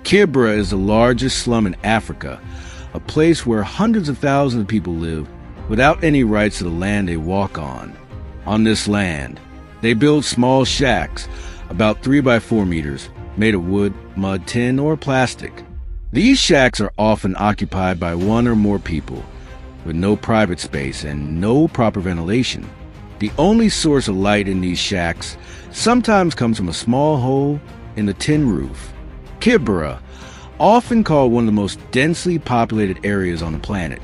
Kibera is the largest slum in Africa, a place where hundreds of thousands of people live without any rights to the land they walk on. On this land, they build small shacks, about 3 by 4 meters, made of wood, mud, tin, or plastic. These shacks are often occupied by one or more people, with no private space and no proper ventilation. The only source of light in these shacks sometimes comes from a small hole in the tin roof. Kibera, often called one of the most densely populated areas on the planet,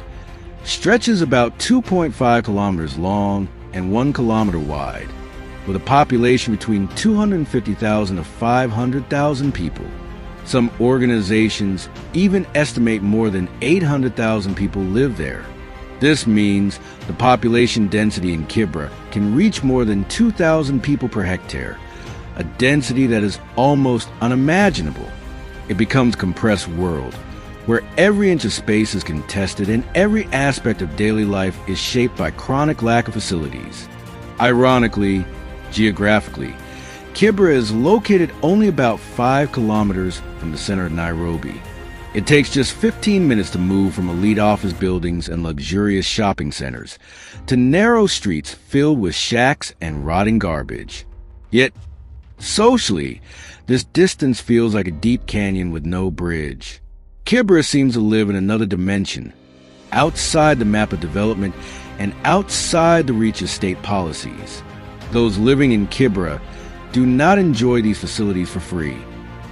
stretches about 2.5 kilometers long and 1 kilometer wide, with a population between 250,000 to 500,000 people. Some organizations even estimate more than 800,000 people live there. This means the population density in Kibera can reach more than 2,000 people per hectare, a density that is almost unimaginable. It becomes a compressed world, where every inch of space is contested and every aspect of daily life is shaped by chronic lack of facilities. Ironically, geographically, Kibera is located only about 5 kilometers from the center of Nairobi. It takes just 15 minutes to move from elite office buildings and luxurious shopping centers to narrow streets filled with shacks and rotting garbage. Yet, socially, this distance feels like a deep canyon with no bridge. Kibera seems to live in another dimension, outside the map of development and outside the reach of state policies. Those living in Kibera do not enjoy these facilities for free.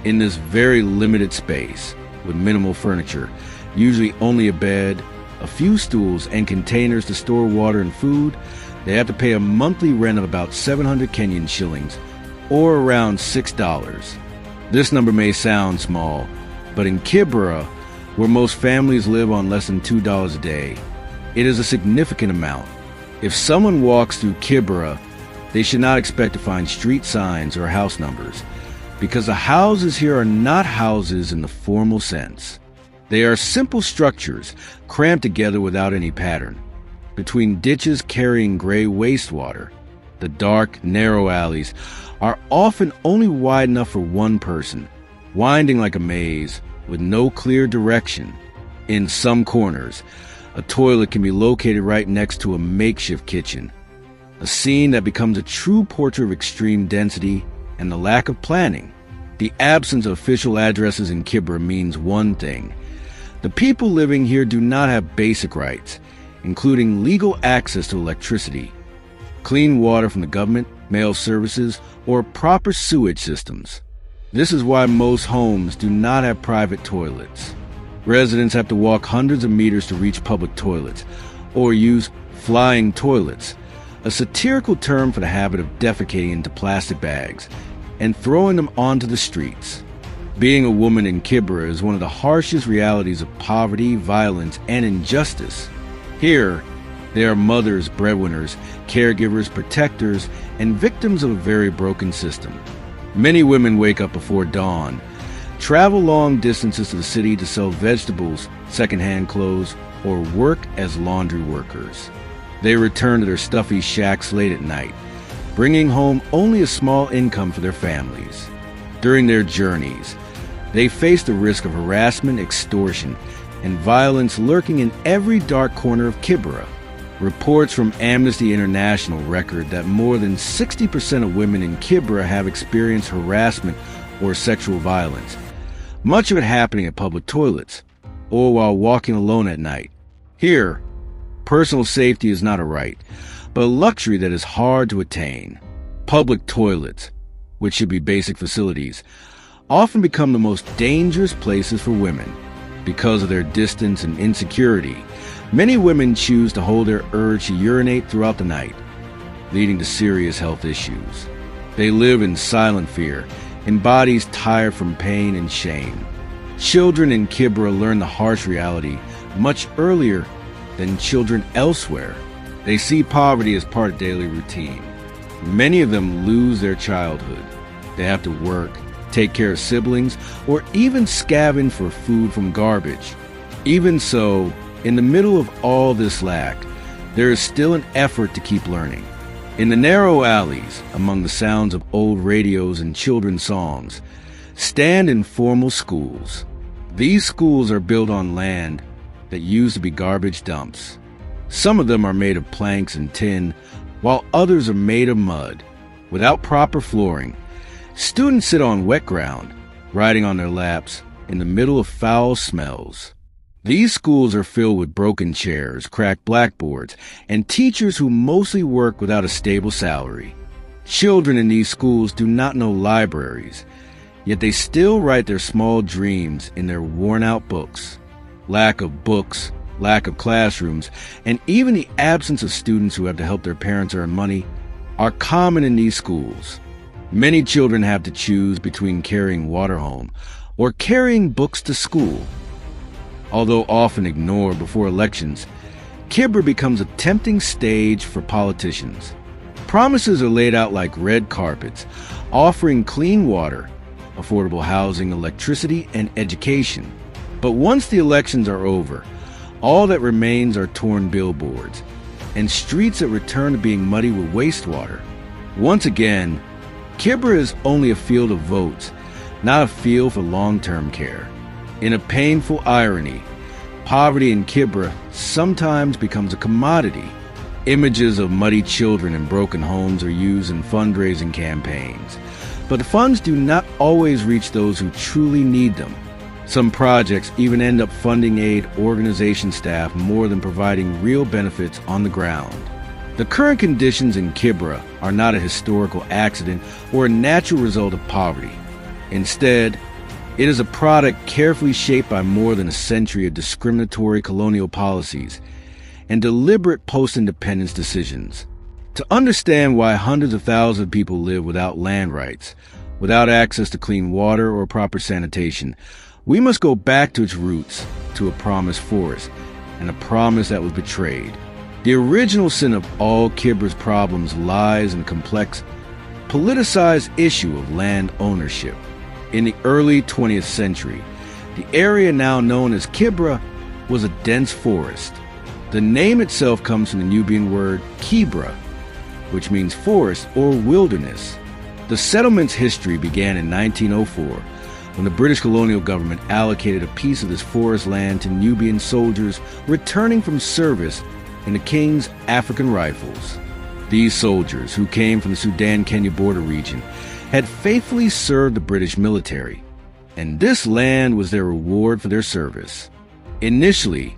In this very limited space, with minimal furniture, usually only a bed, a few stools, and containers to store water and food, they have to pay a monthly rent of about 700 Kenyan shillings, or around $6. This number may sound small, but in Kibera, where most families live on less than $2 a day, it is a significant amount. If someone walks through Kibera, they should not expect to find street signs or house numbers, because the houses here are not houses in the formal sense. They are simple structures crammed together without any pattern, between ditches carrying gray wastewater. The dark, narrow alleys are often only wide enough for one person, winding like a maze with no clear direction. In some corners, a toilet can be located right next to a makeshift kitchen, a scene that becomes a true portrait of extreme density and the lack of planning. The absence of official addresses in Kibera means one thing: the people living here do not have basic rights, including legal access to electricity, clean water from the government, mail services, or proper sewage systems. This is why most homes do not have private toilets. Residents have to walk hundreds of meters to reach public toilets, or use flying toilets, a satirical term for the habit of defecating into plastic bags and throwing them onto the streets. Being a woman in Kibera is one of the harshest realities of poverty, violence, and injustice. Here, they are mothers, breadwinners, caregivers, protectors, and victims of a very broken system. Many women wake up before dawn, travel long distances to the city to sell vegetables, secondhand clothes, or work as laundry workers. They return to their stuffy shacks late at night, bringing home only a small income for their families. During their journeys, they face the risk of harassment, extortion, and violence lurking in every dark corner of Kibera. Reports from Amnesty International record that more than 60% of women in Kibera have experienced harassment or sexual violence, much of it happening at public toilets or while walking alone at night. Here, personal safety is not a right, but a luxury that is hard to attain. Public toilets, which should be basic facilities, often become the most dangerous places for women. Because of their distance and insecurity, many women choose to hold their urge to urinate throughout the night, leading to serious health issues. They live in silent fear, in bodies tired from pain and shame. Children in Kibera learn the harsh reality much earlier than children elsewhere. They see poverty as part of daily routine. Many of them lose their childhood. They have to work, take care of siblings, or even scavenge for food from garbage. Even so, in the middle of all this lack, there is still an effort to keep learning. In the narrow alleys, among the sounds of old radios and children's songs, stand informal schools. These schools are built on land that used to be garbage dumps. Some of them are made of planks and tin, while others are made of mud. Without proper flooring, students sit on wet ground, riding on their laps in the middle of foul smells. These schools are filled with broken chairs, cracked blackboards, and teachers who mostly work without a stable salary. Children in these schools do not know libraries, yet they still write their small dreams in their worn-out books. Lack of books, lack of classrooms, and even the absence of students who have to help their parents earn money are common in these schools. Many children have to choose between carrying water home or carrying books to school. Although often ignored before elections, Kibera becomes a tempting stage for politicians. Promises are laid out like red carpets, offering clean water, affordable housing, electricity, and education. But once the elections are over, all that remains are torn billboards and streets that return to being muddy with wastewater. Once again, Kibera is only a field of votes, not a field for long-term care. In a painful irony, poverty in Kibera sometimes becomes a commodity. Images of muddy children and broken homes are used in fundraising campaigns, but the funds do not always reach those who truly need them. Some projects even end up funding aid organization staff more than providing real benefits on the ground. The current conditions in Kibera are not a historical accident or a natural result of poverty. Instead, it is a product carefully shaped by more than a century of discriminatory colonial policies and deliberate post-independence decisions. To understand why hundreds of thousands of people live without land rights, without access to clean water or proper sanitation, we must go back to its roots, to a promised forest, and a promise that was betrayed. The original sin of all Kibera's problems lies in the complex, politicized issue of land ownership. In the early 20th century, the area now known as Kibera was a dense forest. The name itself comes from the Nubian word Kibera, which means forest or wilderness. The settlement's history began in 1904, when the British colonial government allocated a piece of this forest land to Nubian soldiers returning from service in the King's African Rifles. These soldiers, who came from the Sudan-Kenya border region, had faithfully served the British military, and this land was their reward for their service. Initially,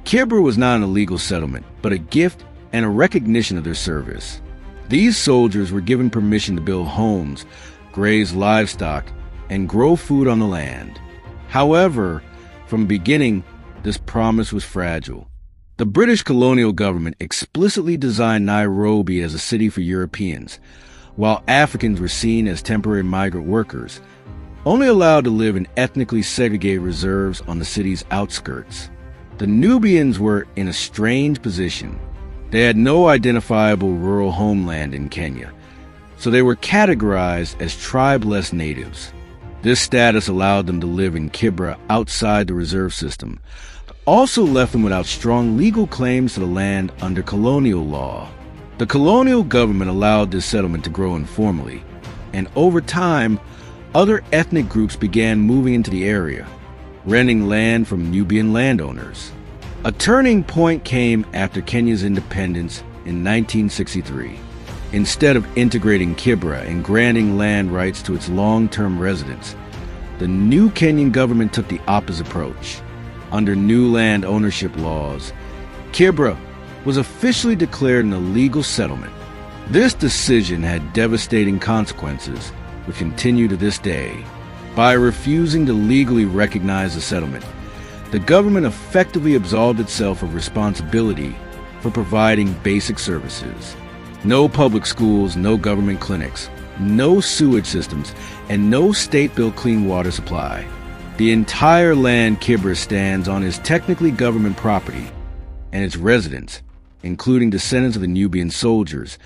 Kibera was not an illegal settlement, but a gift and a recognition of their service. These soldiers were given permission to build homes, graze livestock, and grow food on the land. However, from the beginning, this promise was fragile. The British colonial government explicitly designed Nairobi as a city for Europeans, while Africans were seen as temporary migrant workers, only allowed to live in ethnically segregated reserves on the city's outskirts. The Nubians were in a strange position. They had no identifiable rural homeland in Kenya, so they were categorized as tribeless natives. This status allowed them to live in Kibera outside the reserve system, but also left them without strong legal claims to the land under colonial law. The colonial government allowed this settlement to grow informally, and over time, other ethnic groups began moving into the area, renting land from Nubian landowners. A turning point came after Kenya's independence in 1963. Instead of integrating Kibera and granting land rights to its long-term residents, the new Kenyan government took the opposite approach. Under new land ownership laws, Kibera was officially declared an illegal settlement. This decision had devastating consequences, which continue to this day. By refusing to legally recognize the settlement, the government effectively absolved itself of responsibility for providing basic services. No public schools, no government clinics, no sewage systems, and no state-built clean water supply. The entire land Kibera stands on is technically government property, and its residents, including descendants of the Nubian soldiers,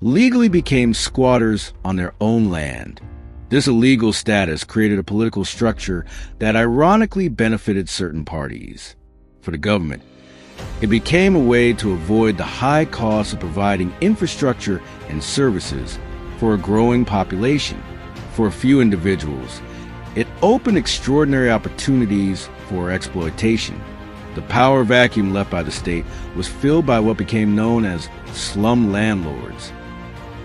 legally became squatters on their own land. This illegal status created a political structure that ironically benefited certain parties. For the government, it became a way to avoid the high cost of providing infrastructure and services for a growing population. For a few individuals, It opened extraordinary opportunities for exploitation. The power vacuum left by the state was filled by what became known as slum landlords.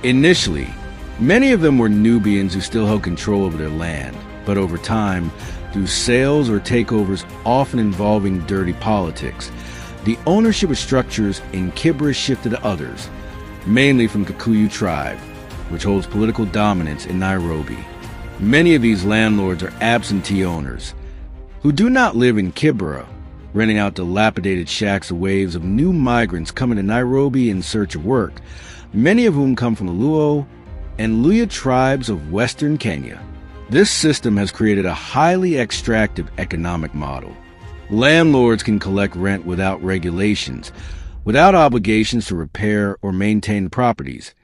Initially, many of them were Nubians who still held control over their land, but over time, through sales or takeovers often involving dirty politics, the ownership of structures in Kibera shifted to others, mainly from Kikuyu tribe, which holds political dominance in Nairobi. Many of these landlords are absentee owners who do not live in Kibera, renting out dilapidated shacks to waves of new migrants coming to Nairobi in search of work, many of whom come from the Luo and Luya tribes of Western Kenya. This system has created a highly extractive economic model. Landlords can collect rent without regulations, without obligations to repair or maintain properties,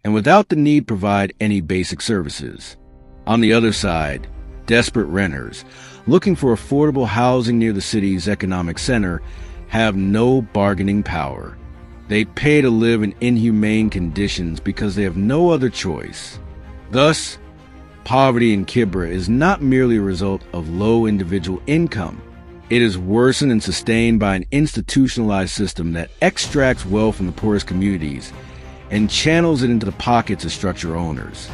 and without the need to provide any basic services. On the other side, desperate renters, looking for affordable housing near the city's economic center, have no bargaining power. They pay to live in inhumane conditions because they have no other choice. Thus, poverty in Kibera is not merely a result of low individual income. It is worsened and sustained by an institutionalized system that extracts wealth from the poorest communities and channels it into the pockets of structure owners.